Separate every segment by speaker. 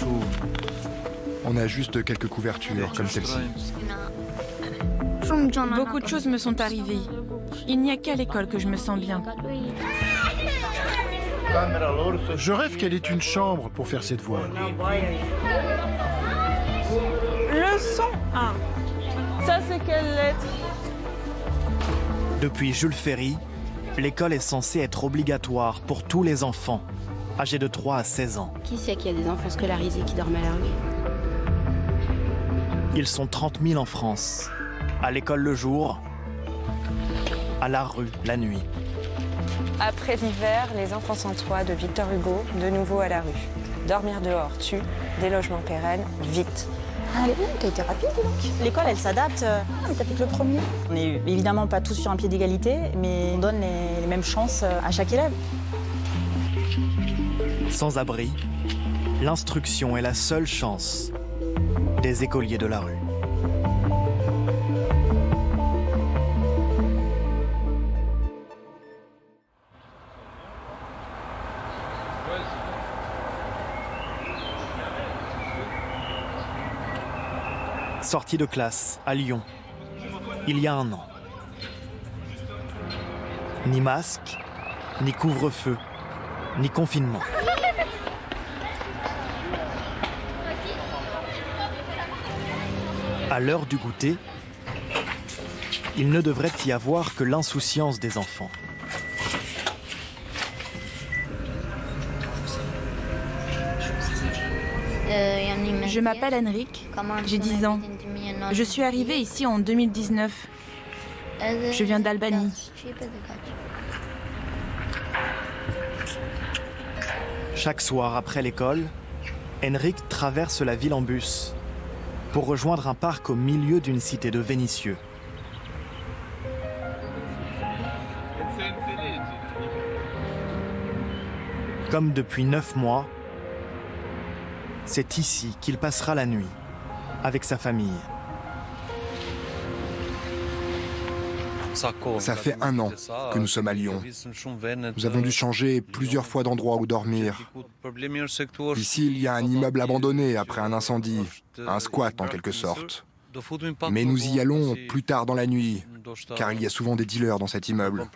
Speaker 1: chaud.
Speaker 2: On a juste quelques couvertures comme celle-ci.
Speaker 3: Beaucoup de choses me sont arrivées. Il n'y a qu'à l'école que je me sens bien.
Speaker 4: Je rêve qu'elle ait une chambre pour faire ses devoirs.
Speaker 5: Leçon 1. Ça, c'est quelle lettre?
Speaker 1: Depuis Jules Ferry, l'école est censée être obligatoire pour tous les enfants, âgés de 3 à 16 ans.
Speaker 6: Qui c'est qu'il y a des enfants scolarisés qui dorment à la rue?
Speaker 1: Ils sont 30 000 en France, à l'école le jour, à la rue la nuit.
Speaker 7: Après l'hiver, les enfants sans toit de Victor Hugo, de nouveau à la rue. Dormir dehors tue, des logements pérennes, vite.
Speaker 8: Ah, t'as été rapide, donc. L'école, elle s'adapte. Ah, mais t'as fait que le premier. On n'est évidemment pas tous sur un pied d'égalité, mais on donne les mêmes chances à chaque élève.
Speaker 1: Sans abri, l'instruction est la seule chance des écoliers de la rue. Sortie de classe à Lyon, il y a un an. Ni masque, ni couvre-feu, ni confinement. À l'heure du goûter, il ne devrait y avoir que l'insouciance des enfants.
Speaker 3: Je m'appelle Henrik, j'ai 10 ans. Je suis arrivée ici en 2019. Je viens d'Albanie.
Speaker 1: Chaque soir après l'école, Henrik traverse la ville en bus pour rejoindre un parc au milieu d'une cité de Vénissieux. Comme depuis 9 mois, c'est ici qu'il passera la nuit, avec sa famille.
Speaker 2: Ça fait 1 an que nous sommes à Lyon. Nous avons dû changer plusieurs fois d'endroit où dormir. Ici, il y a un immeuble abandonné après un incendie, un squat en quelque sorte. Mais nous y allons plus tard dans la nuit, car il y a souvent des dealers dans cet immeuble.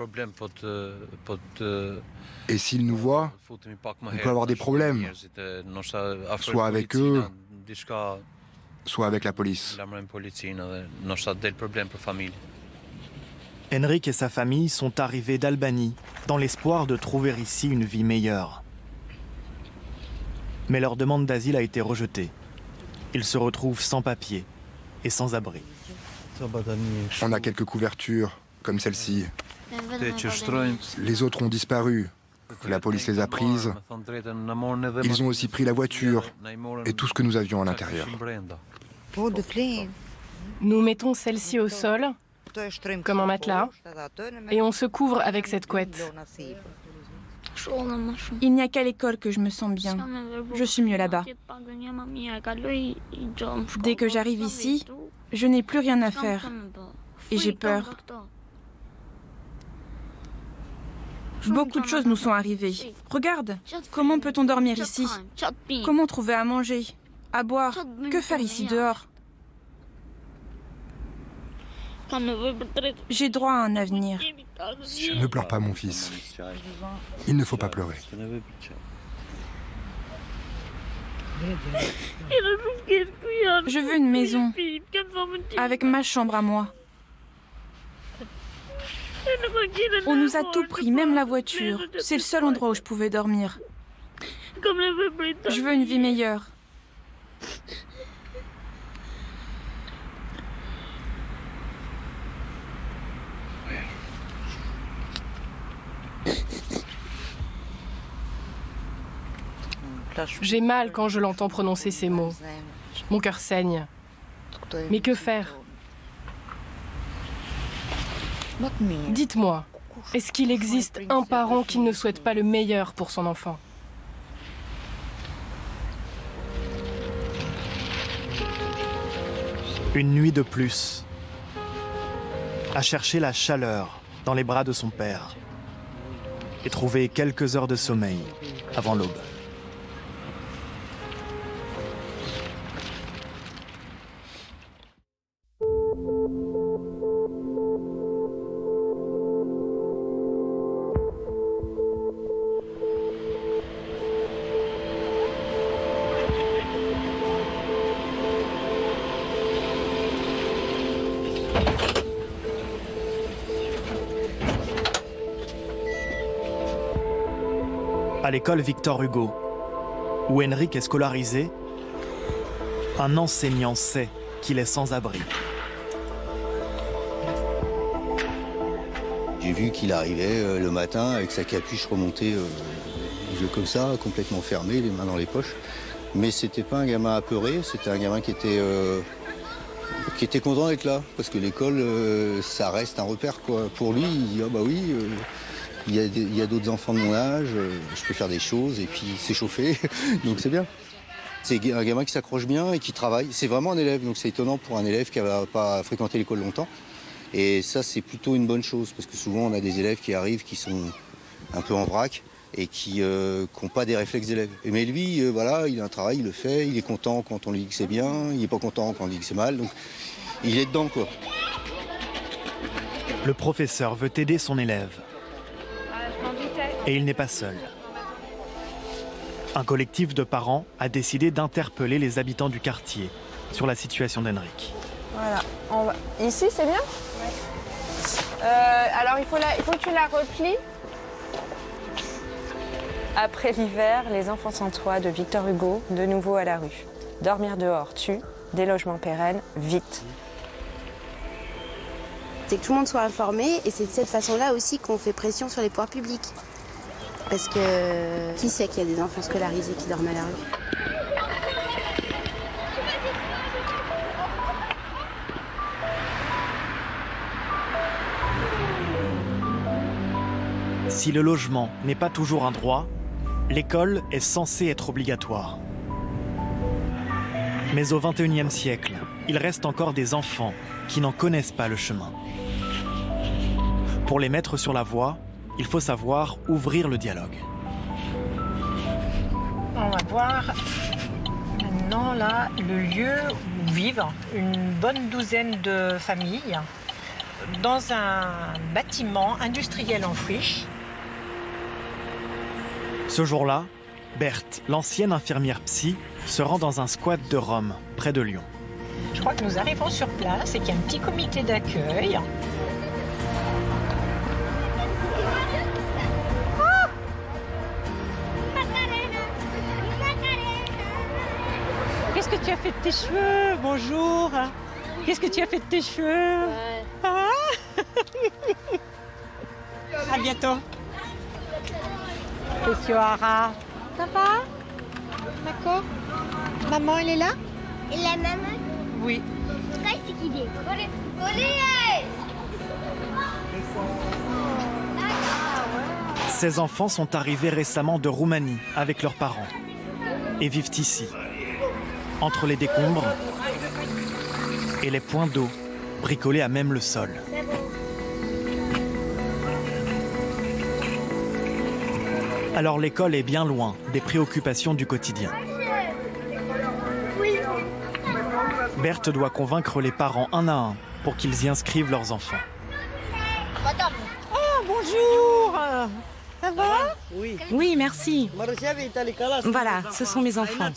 Speaker 2: Et s'ils nous voient, on peut avoir des problèmes, soit avec eux, soit avec la police.
Speaker 1: Henrik et sa famille sont arrivés d'Albanie dans l'espoir de trouver ici une vie meilleure. Mais leur demande d'asile a été rejetée. Ils se retrouvent sans papier et sans abri.
Speaker 2: On a quelques couvertures, comme celle-ci. Les autres ont disparu. La police les a prises. Ils ont aussi pris la voiture et tout ce que nous avions à l'intérieur.
Speaker 9: Nous mettons celle-ci au sol, comme un matelas, et on se couvre avec cette couette.
Speaker 3: Il n'y a qu'à l'école que je me sens bien. Je suis mieux là-bas. Dès que j'arrive ici, je n'ai plus rien à faire. Et j'ai peur. Beaucoup de choses nous sont arrivées. Regarde, comment peut-on dormir ici? Comment trouver à manger, à boire? Que faire ici dehors? J'ai droit à un avenir.
Speaker 2: Ne pleure pas, mon fils. Il ne faut pas pleurer.
Speaker 3: Je veux une maison, avec ma chambre à moi. On nous a tout pris, même la voiture. C'est le seul endroit où je pouvais dormir. Je veux une vie meilleure.
Speaker 9: J'ai mal quand je l'entends prononcer ces mots. Mon cœur saigne. Mais que faire? Dites-moi, est-ce qu'il existe un parent qui ne souhaite pas le meilleur pour son enfant?
Speaker 1: Une nuit de plus, à chercher la chaleur dans les bras de son père et trouver quelques heures de sommeil avant l'aube. À l'école Victor Hugo, où Henrik est scolarisé, un enseignant sait qu'il est sans abri.
Speaker 10: J'ai vu qu'il arrivait le matin avec sa capuche remontée, les yeux comme ça, complètement fermés, les mains dans les poches. Mais c'était pas un gamin apeuré, c'était un gamin qui était content d'être là. Parce que l'école, ça reste un repère, quoi. Pour lui, il dit « Ah bah oui, il y a d'autres enfants de mon âge, je peux faire des choses et puis s'échauffer, donc c'est bien. » C'est un gamin qui s'accroche bien et qui travaille. C'est vraiment un élève, donc c'est étonnant pour un élève qui n'a pas fréquenté l'école longtemps. Et ça, c'est plutôt une bonne chose, parce que souvent, on a des élèves qui arrivent, qui sont un peu en vrac et qui n'ont pas des réflexes d'élèves. Mais lui, voilà, il a un travail, il le fait, il est content quand on lui dit que c'est bien, il n'est pas content quand on lui dit que c'est mal, donc il est dedans, quoi.
Speaker 1: Le professeur veut aider son élève. Et il n'est pas seul. Un collectif de parents a décidé d'interpeller les habitants du quartier sur la situation d'Henrik.
Speaker 7: Voilà. Ici, c'est bien ? Ouais. Alors, il faut que tu la replies. Après l'hiver, les enfants sans toit de Victor Hugo, de nouveau à la rue. Dormir dehors tue, des logements pérennes, vite.
Speaker 6: C'est que tout le monde soit informé et c'est de cette façon-là aussi qu'on fait pression sur les pouvoirs publics. Parce que qui sait qu'il y a des enfants scolarisés qui dorment à la rue ?
Speaker 1: Si le logement n'est pas toujours un droit, l'école est censée être obligatoire. Mais au XXIe siècle, il reste encore des enfants qui n'en connaissent pas le chemin. Pour les mettre sur la voie, il faut savoir ouvrir le dialogue.
Speaker 11: On va voir maintenant là le lieu où vivent une bonne douzaine de familles dans un bâtiment industriel en friche.
Speaker 1: Ce jour-là, Berthe, l'ancienne infirmière psy, se rend dans un squat de Rome, près de Lyon.
Speaker 11: Je crois que nous arrivons sur place et qu'il y a un petit comité d'accueil. Qu'est-ce que tu as fait de tes cheveux? Bonjour. Qu'est-ce que tu as fait de tes cheveux? Ah. À bientôt. Monsieur Hara. Ça va? D'accord. Maman, elle est là?
Speaker 12: Et la maman?
Speaker 11: Oui.
Speaker 1: Ces enfants sont arrivés récemment de Roumanie avec leurs parents et vivent ici, entre les décombres et les points d'eau bricolés à même le sol. Alors l'école est bien loin des préoccupations du quotidien. Berthe doit convaincre les parents un à un pour qu'ils y inscrivent leurs enfants.
Speaker 11: Oh, bonjour. Ça va?
Speaker 13: Oui, merci. Voilà, ce sont mes enfants.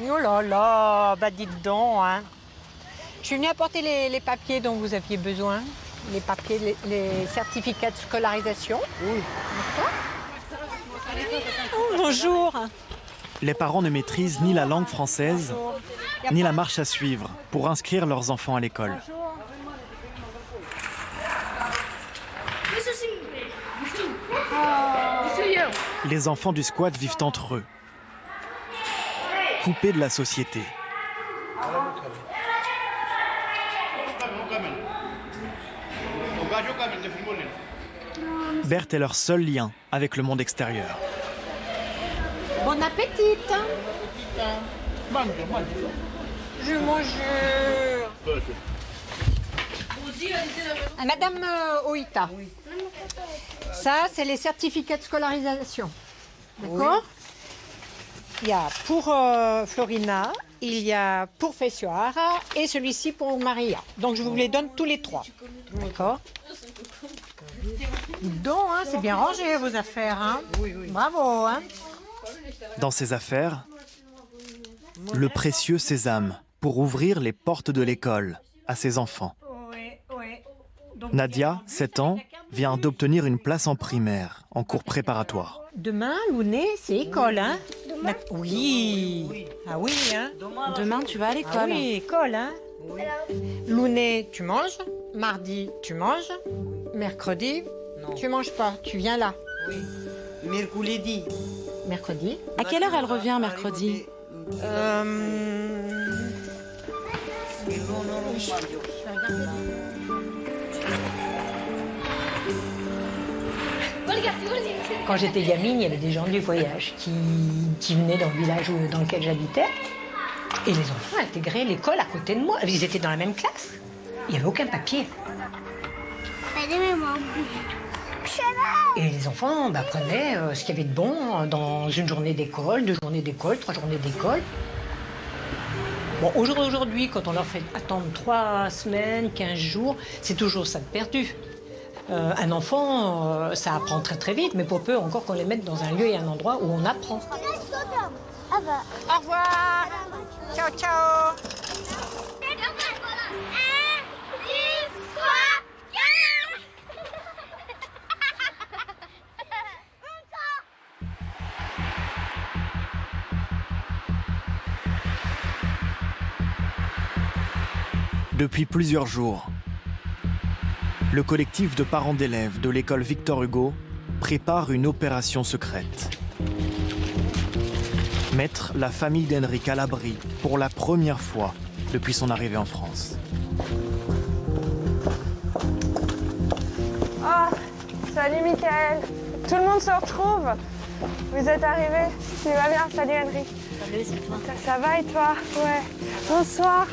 Speaker 11: Oh là là, bah dites donc, hein. Je suis venue apporter les papiers dont vous aviez besoin. Les papiers, les certificats de scolarisation. Oui. Oh, bonjour.
Speaker 1: Les parents ne maîtrisent ni la langue française, ni la marche à suivre pour inscrire leurs enfants à l'école. Les enfants du squat vivent entre eux, coupés de la société. Berthe est leur seul lien avec le monde extérieur.
Speaker 11: Bon appétit. Je mange. Madame Oïta. Ça, c'est les certificats de scolarisation. D'accord? Il y a pour Florina, il y a pour Fessuara et celui-ci pour Maria. Donc je vous les donne tous les trois. D'accord? Donc, hein, c'est bien rangé vos affaires. Hein? Bravo. Hein?
Speaker 1: Dans ses affaires, le précieux sésame pour ouvrir les portes de l'école à ses enfants. Nadia, 7 ans, vient d'obtenir une place en primaire, en cours préparatoire.
Speaker 11: Demain, Lounet, c'est école, hein? Oui. Ah oui, hein?
Speaker 7: Demain, tu vas à l'école.
Speaker 11: Ah oui, école, hein? Lounet, tu manges. Mardi, tu manges. Mercredi, tu manges pas. Tu viens là.
Speaker 13: Oui. Mercredi.
Speaker 11: Mercredi.
Speaker 7: À quelle heure elle revient mercredi?
Speaker 11: Quand j'étais gamine, il y avait des gens du voyage qui venaient dans le village dans lequel j'habitais. Et les enfants intégraient l'école à côté de moi. Ils étaient dans la même classe. Il n'y avait aucun papier. Et les enfants prenaient ce qu'il y avait de bon dans une journée d'école, 2 journées d'école, 3 journées d'école. Bon, aujourd'hui, quand on leur fait attendre 3 semaines, 15 jours, c'est toujours ça de perdu. Un enfant, ça apprend très très vite, mais pour peu encore qu'on les mette dans un lieu et un endroit où on apprend. Au revoir. Ciao, ciao.
Speaker 1: Depuis plusieurs jours, le collectif de parents d'élèves de l'école Victor Hugo prépare une opération secrète. Mettre la famille d'Henrik à l'abri pour la première fois depuis son arrivée en France.
Speaker 5: Oh, salut Michael. Tout le monde se retrouve. Vous êtes arrivés. Tu vas bien? Salut Henrik.
Speaker 6: Salut, c'est toi.
Speaker 5: Ça va et toi? Ouais. Bonsoir.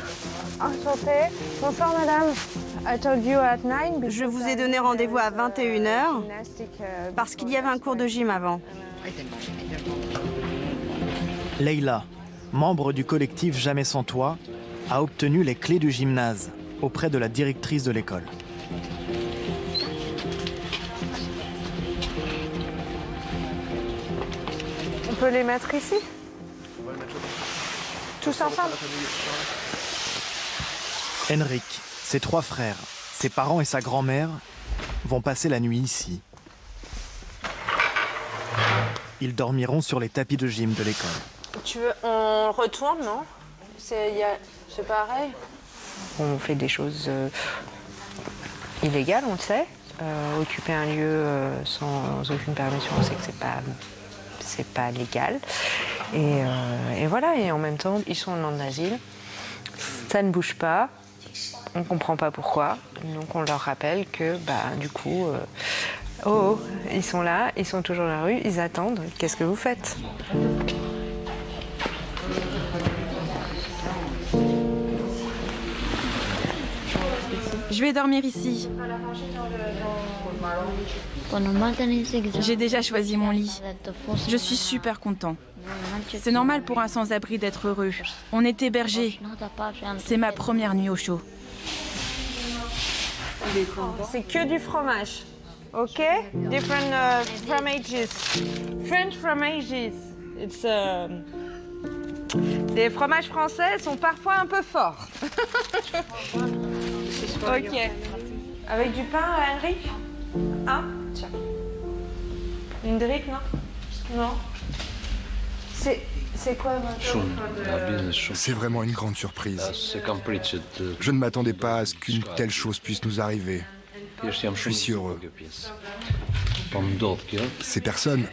Speaker 5: Enchantée. Bonsoir madame. I told you at 9
Speaker 12: Je vous ai donné rendez-vous à 21h parce qu'il y avait un cours de gym avant.
Speaker 1: Leïla, membre du collectif Jamais sans toi, a obtenu les clés du gymnase auprès de la directrice de l'école.
Speaker 5: On peut les mettre ici? Tous ensemble?
Speaker 1: Henrik, ses 3 frères, ses parents et sa grand-mère vont passer la nuit ici. Ils dormiront sur les tapis de gym de l'école.
Speaker 5: Tu veux, on retourne, non? C'est pareil.
Speaker 7: On fait des choses illégales, on le sait. Occuper un lieu sans aucune permission, on sait que c'est pas légal. Et voilà, et en même temps, ils sont en demande d'asile. Ça ne bouge pas. On comprend pas pourquoi. Donc on leur rappelle que, du coup, ils sont là, ils sont toujours dans la rue, ils attendent. Qu'est-ce que vous faites?
Speaker 3: Je vais dormir ici. J'ai déjà choisi mon lit. Je suis super content. C'est normal pour un sans-abri d'être heureux. On est hébergés. C'est ma première nuit au chaud.
Speaker 5: C'est que du fromage. OK? Different fromages. French fromages. It's les fromages français sont parfois un peu forts. OK. Avec du pain, Henrik? Hein? Tiens. Une drippe, non? Non. C'est quoi votre...
Speaker 2: C'est vraiment une grande surprise. Je ne m'attendais pas à ce qu'une telle chose puisse nous arriver. Je suis si heureux. Ces personnes,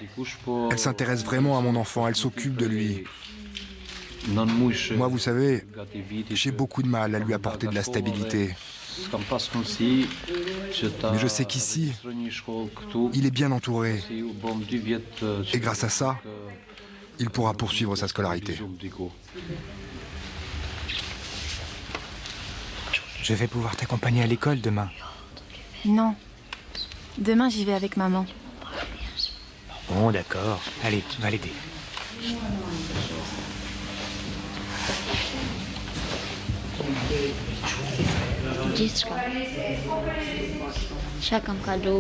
Speaker 2: elles s'intéressent vraiment à mon enfant, elles s'occupent de lui. Moi, vous savez, j'ai beaucoup de mal à lui apporter de la stabilité. Mais je sais qu'ici, il est bien entouré. Et grâce à ça, il pourra poursuivre sa scolarité.
Speaker 14: Je vais pouvoir t'accompagner à l'école demain.
Speaker 3: Non. Demain, j'y vais avec maman.
Speaker 14: Bon, d'accord. Allez, tu vas l'aider.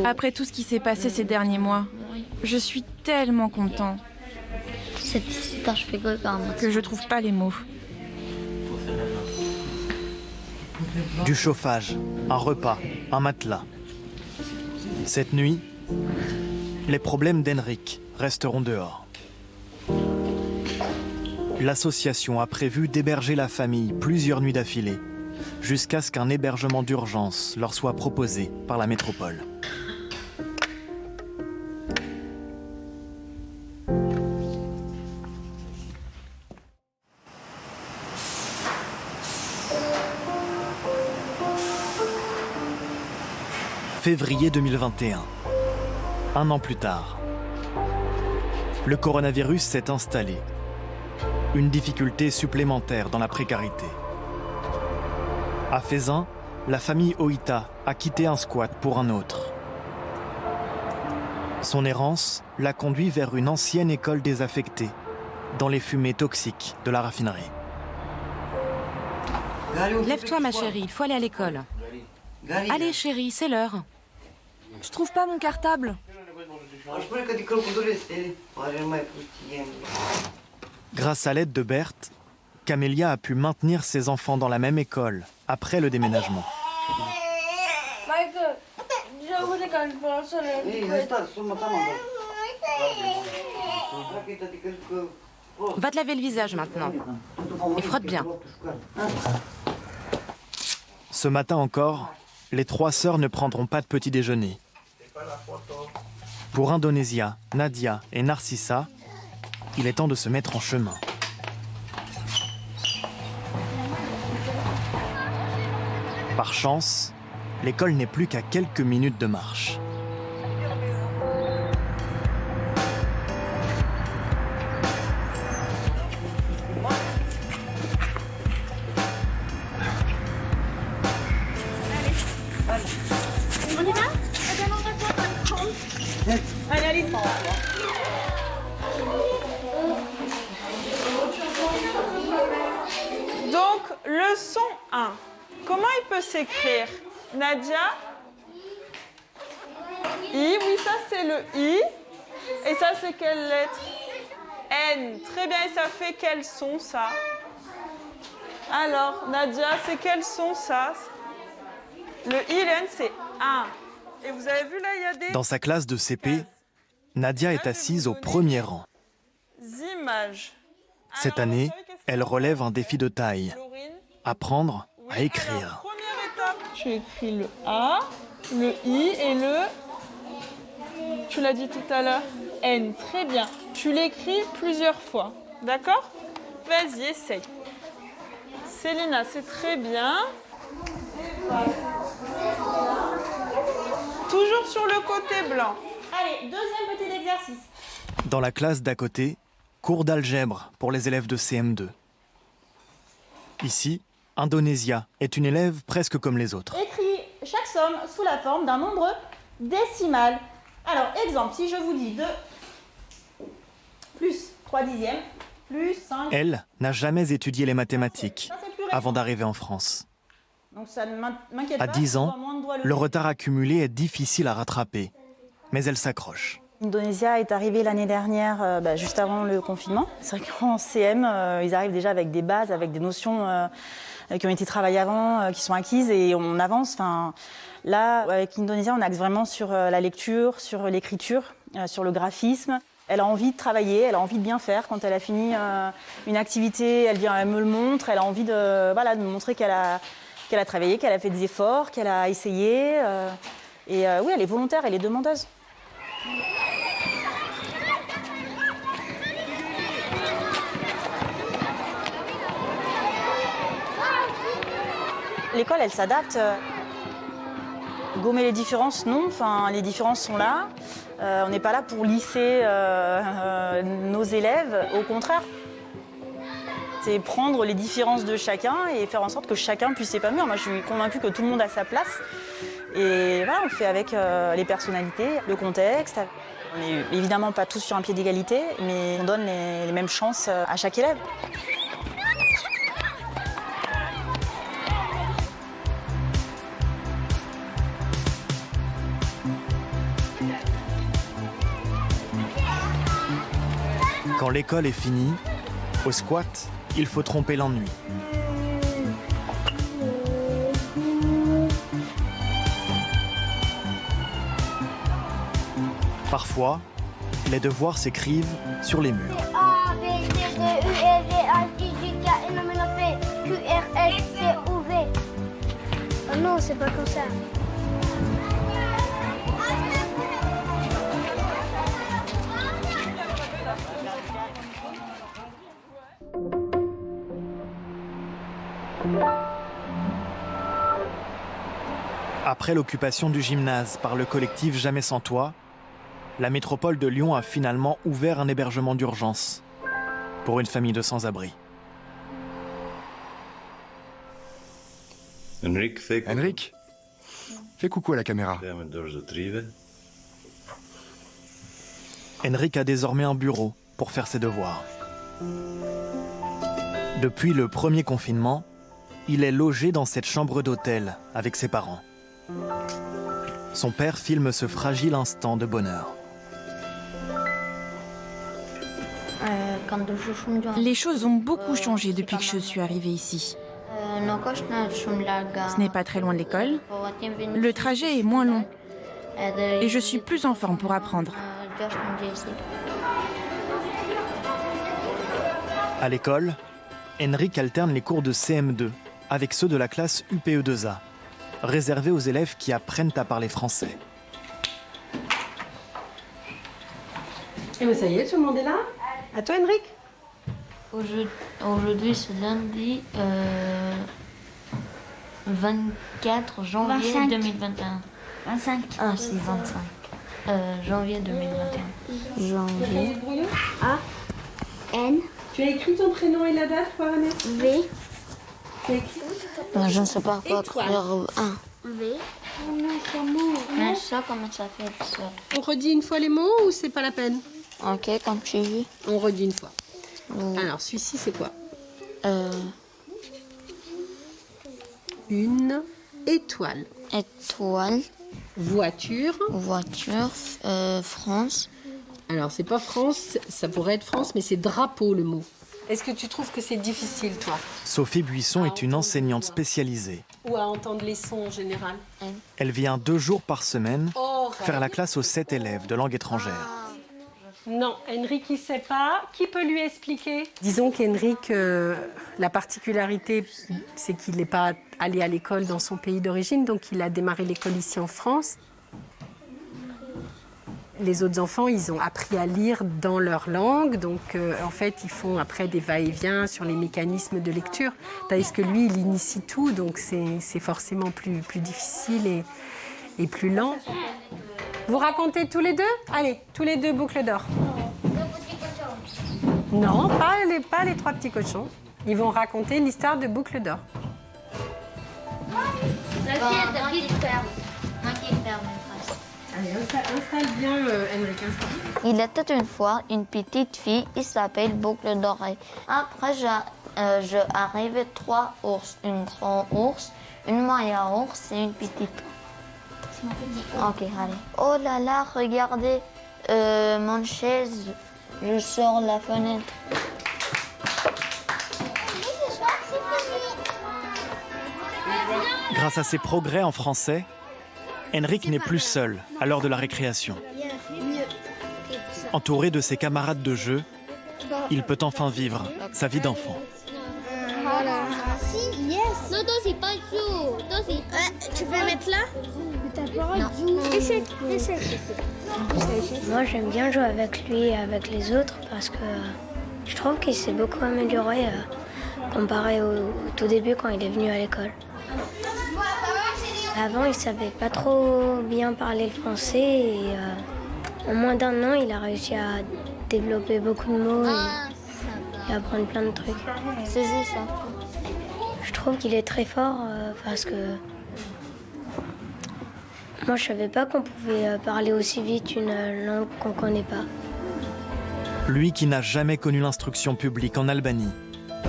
Speaker 3: Après tout ce qui s'est passé ces derniers mois, je suis tellement content que je trouve pas les mots.
Speaker 1: Du chauffage, un repas, un matelas. Cette nuit, les problèmes d'Henrik resteront dehors. L'association a prévu d'héberger la famille plusieurs nuits d'affilée, jusqu'à ce qu'un hébergement d'urgence leur soit proposé par la métropole. Février 2021. Un an plus tard. Le coronavirus s'est installé. Une difficulté supplémentaire dans la précarité. À Fezzan, la famille Oïta a quitté un squat pour un autre. Son errance l'a conduit vers une ancienne école désaffectée, dans les fumées toxiques de la raffinerie.
Speaker 13: Lève-toi, ma chérie, il faut aller à l'école. Allez, chérie, c'est l'heure. Je trouve pas mon cartable.
Speaker 1: Grâce à l'aide de Berthe, Camélia a pu maintenir ses enfants dans la même école après le déménagement.
Speaker 13: Va te laver le visage maintenant. Et frotte bien.
Speaker 1: Ce matin encore, les 3 sœurs ne prendront pas de petit déjeuner. Pour Indonésia, Nadia et Narcissa, il est temps de se mettre en chemin. Par chance, l'école n'est plus qu'à quelques minutes de marche.
Speaker 5: On y va? Allez, allez. Donc, leçon 1. Comment il peut s'écrire? Nadia? I, oui, ça c'est le I. Et ça c'est quelle lettre? N. Très bien, et ça fait quel son ça? Alors, Nadia, c'est quel son ça? Le I et le N, c'est 1. Et vous avez vu là, il y a des...
Speaker 1: Dans sa classe de CP, Nadia est assise au premier rang.
Speaker 5: Images.
Speaker 1: Cette année, elle relève un défi de taille. Apprendre à écrire.
Speaker 5: Alors, première étape, tu écris le A, le I et le... Tu l'as dit tout à l'heure, N. Très bien. Tu l'écris plusieurs fois. D'accord? Vas-y, essaye. Célina, c'est très bien. Toujours sur le côté blanc.
Speaker 8: Allez, deuxième petit exercice.
Speaker 1: Dans la classe d'à côté, cours d'algèbre pour les élèves de CM2. Ici, Indonésia est une élève presque comme les autres.
Speaker 8: Écris chaque somme sous la forme d'un nombre décimal. Alors, exemple, si je vous dis 2 plus 3 dixièmes plus 5...
Speaker 1: Elle n'a jamais étudié les mathématiques avant d'arriver en France.
Speaker 8: Donc ça ne m'inquiète pas.
Speaker 1: À 10 ans, le retard accumulé est difficile à rattraper, mais elle s'accroche.
Speaker 8: Indonésia est arrivée l'année dernière, juste avant le confinement. C'est vrai qu'en CM, ils arrivent déjà avec des bases, avec des notions qui ont été travaillées avant, qui sont acquises, et on avance. Là, avec Indonésia, on axe vraiment sur la lecture, sur l'écriture, sur le graphisme. Elle a envie de travailler, elle a envie de bien faire. Quand elle a fini une activité, elle me le montre. Elle a envie de me montrer qu'elle a travaillé, qu'elle a fait des efforts, qu'elle a essayé. Oui, elle est volontaire, elle est demandeuse. L'école, elle s'adapte. Gommer les différences, non. Les différences sont là. On n'est pas là pour lisser nos élèves. Au contraire, c'est prendre les différences de chacun et faire en sorte que chacun puisse s'épanouir. Moi, je suis convaincue que tout le monde a sa place. Et voilà, on le fait avec les personnalités, le contexte. On n'est évidemment pas tous sur un pied d'égalité, mais on donne les mêmes chances à chaque élève.
Speaker 1: Quand l'école est finie, au squat, il faut tromper l'ennui. Parfois, les devoirs s'écrivent sur les murs.
Speaker 15: A, B, C, D, U, E, G, H, I, J, K, L, M, N, O, P, Q, R, S, T, U, V. Oh non, c'est pas comme ça.
Speaker 1: Après l'occupation du gymnase par le collectif Jamais sans toi, la métropole de Lyon a finalement ouvert un hébergement d'urgence pour une famille de sans-abri.
Speaker 2: Henrik, fais coucou à la caméra.
Speaker 1: Henrik a désormais un bureau pour faire ses devoirs. Depuis le premier confinement, il est logé dans cette chambre d'hôtel avec ses parents. Son père filme ce fragile instant de bonheur.
Speaker 3: Les choses ont beaucoup changé depuis que je suis arrivée ici. Ce n'est pas très loin de l'école. Le trajet est moins long. Et je suis plus en forme pour apprendre.
Speaker 1: À l'école, Henrik alterne les cours de CM2 avec ceux de la classe UPE2A, réservés aux élèves qui apprennent à parler français.
Speaker 11: Et bien ça y est, tout le monde est là? À toi, Henrik?
Speaker 16: Aujourd'hui, c'est lundi 24 janvier
Speaker 15: 25.
Speaker 16: 2021.
Speaker 15: 25.
Speaker 16: Ah, c'est 25. Janvier 2021.
Speaker 15: Janvier. A, N.
Speaker 11: Tu as écrit ton prénom et la date, quoi, Vanessa?
Speaker 15: V.
Speaker 11: Tu as écrit?
Speaker 16: Je ne sais pas quoi écrire.
Speaker 15: V.
Speaker 16: Mais ça, comment ça fait ça?
Speaker 11: On redit une fois les mots ou c'est pas la peine?
Speaker 16: Ok, comme tu veux.
Speaker 11: On redit une fois. Alors, celui-ci, c'est quoi? Une étoile.
Speaker 16: Étoile.
Speaker 11: Voiture.
Speaker 16: Voiture. France.
Speaker 11: Alors, c'est pas France, ça pourrait être France, mais c'est drapeau le mot. Est-ce que tu trouves que c'est difficile, toi?
Speaker 1: Sophie Buisson est une enseignante spécialisée.
Speaker 11: Ou à entendre les sons en général?
Speaker 1: Elle vient 2 jours par semaine faire la classe aux 7 élèves de langue étrangère.
Speaker 11: Non, Henrik, il ne sait pas. Qui peut lui expliquer? Disons qu'Henrik, la particularité, c'est qu'il n'est pas allé à l'école dans son pays d'origine, donc il a démarré l'école ici en France. Les autres enfants, ils ont appris à lire dans leur langue, donc en fait, ils font après des va-et-vient sur les mécanismes de lecture. Tandis que lui, il initie tout, donc c'est forcément plus difficile et plus lent. Vous racontez tous les deux? Allez, tous les deux boucles d'or. Non, pas les 3 petits cochons. Ils vont raconter l'histoire de boucles d'or.
Speaker 15: La fille est ferme.
Speaker 11: Allez, installe bien, Henrik.
Speaker 16: Il était une fois une petite fille, il s'appelle Boucle d'oreille. Après, je arrivais 3 ours, une grande ours, une moyenne ours et une petite. Ok, allez. Oh là là, regardez, mon chaise, je sors la fenêtre.
Speaker 1: Grâce à ses progrès en français, Henrik n'est plus seul à l'heure de la récréation. Entouré de ses camarades de jeu, il peut enfin vivre sa vie d'enfant.
Speaker 15: Yes. Non, toi, c'est pas tout. Tu veux le mettre là? Non. Échec.
Speaker 17: Moi, j'aime bien jouer avec lui et avec les autres parce que je trouve qu'il s'est beaucoup amélioré comparé au tout début quand il est venu à l'école. Avant, il savait pas trop bien parler le français et en moins d'1 an, il a réussi à développer beaucoup de mots et apprendre plein de trucs.
Speaker 16: C'est juste ça.
Speaker 17: Je trouve qu'il est très fort parce que moi, je savais pas qu'on pouvait parler aussi vite une langue qu'on connaît pas.
Speaker 1: Lui qui n'a jamais connu l'instruction publique en Albanie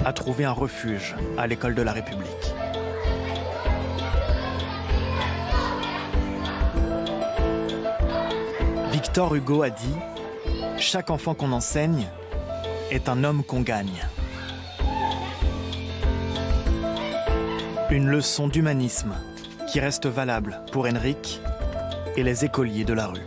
Speaker 1: a trouvé un refuge à l'école de la République. Victor Hugo a dit « Chaque enfant qu'on enseigne est un homme qu'on gagne ». Une leçon d'humanisme qui reste valable pour Henrik et les écoliers de la rue.